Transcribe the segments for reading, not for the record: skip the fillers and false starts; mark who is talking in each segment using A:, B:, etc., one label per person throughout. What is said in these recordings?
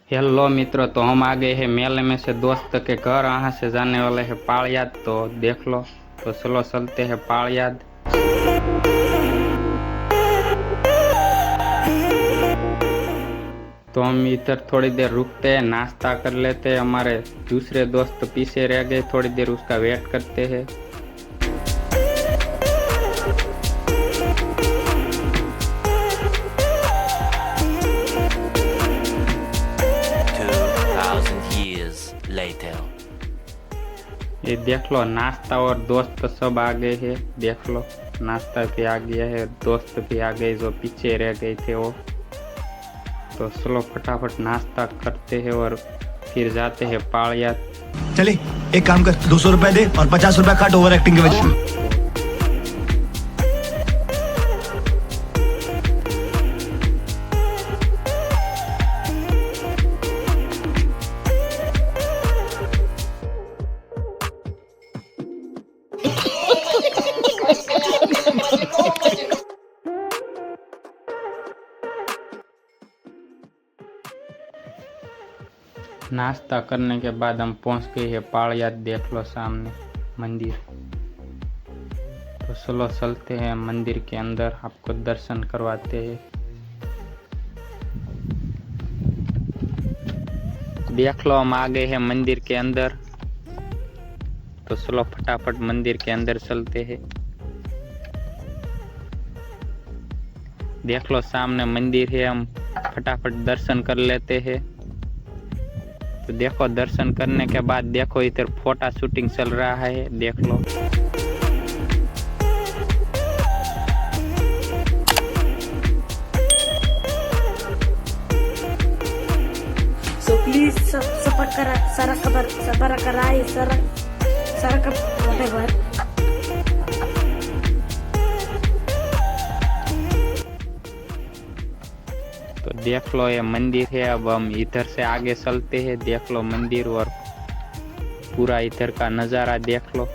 A: Hello मित्रों, तो हम आ गए हैं मेले में से दोस्त के घर। यहाँ से जाने वाले हैं पालयाद, तो देख लो। तो चलो चलते हैं पालयाद। तो हम इधर थोड़ी देर रुकते हैं, नाश्ता कर लेते हैं। हमारे दूसरे दोस्त पीछे रह गए, थोड़ी देर उसका वेट करते हैं।
B: Later.
A: ये देख लो, नाश्ता और दोस्त सब आ गए हैं। देख लो, नाश्ता भी आ गया है, दोस्त भी आ गए जो पीछे रह गए थे वो। तो चलो फटाफट नाश्ता करते हैं और फिर जाते हैं पालयाद।
C: चले एक काम कर, 200 रुपए दे और 50 रुपए काट ओवर एक्टिंग के वजह से।
A: नाश्ता करने के बाद हम पहुंच गए हैं पालयाद। देख लो सामने मंदिर। तो चलो चलते हैं मंदिर के अंदर, आपको दर्शन करवाते हैं। देख लो, हम आ गए हैं मंदिर के अंदर। तो चलो फटाफट मंदिर के अंदर चलते हैं। देख लो सामने मंदिर है, हम फटाफट दर्शन कर लेते हैं। तो देखो, दर्शन करने के बाद देखो इधर फोटो शूटिंग चल रहा है, देख लो।
D: So please sabarakai sarakap whatever.
A: तो देख लो, ये मंदिर है। अब हम इधर से आगे चलते हैं। देख लो मंदिर और पूरा इधर का नज़ारा देख लो।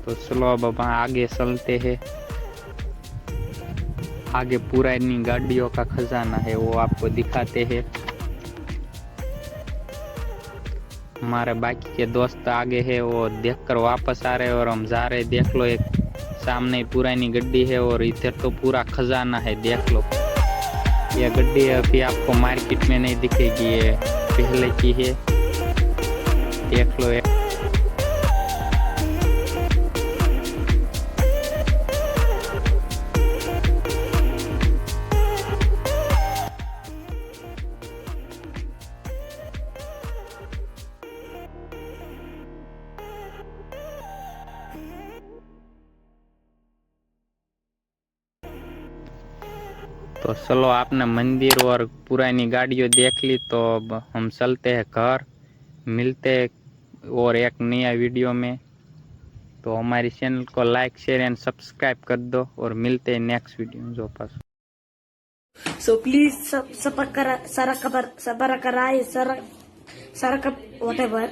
A: तो चलो अब वहाँ आगे चलते हैं। आगे पूरा इन्हीं गाड़ियों का खजाना है, वो आपको दिखाते हैं। हमारे बाकी के दोस्त आगे है, वो देखकर वापस आ रहे हैं और हम जा रहे हैं। देख लो, एक सामने पुरानी गड्डी है और इधर तो पूरा खजाना है, देख लो। यह गड्डी अभी आपको मार्केट में नहीं दिखेगी, ये पहले की है, देख लो। तो चलो, आपने मंदिर और पुरानी गाड़ियों देख ली, तो अब हम चलते हैं घर। मिलते हैं और एक नया वीडियो में। तो हमारी चैनल को लाइक शेयर एंड सब्सक्राइब कर दो और मिलते हैं नेक्स्ट वीडियो में जो पास।
D: So please sabarakai sarakap whatever.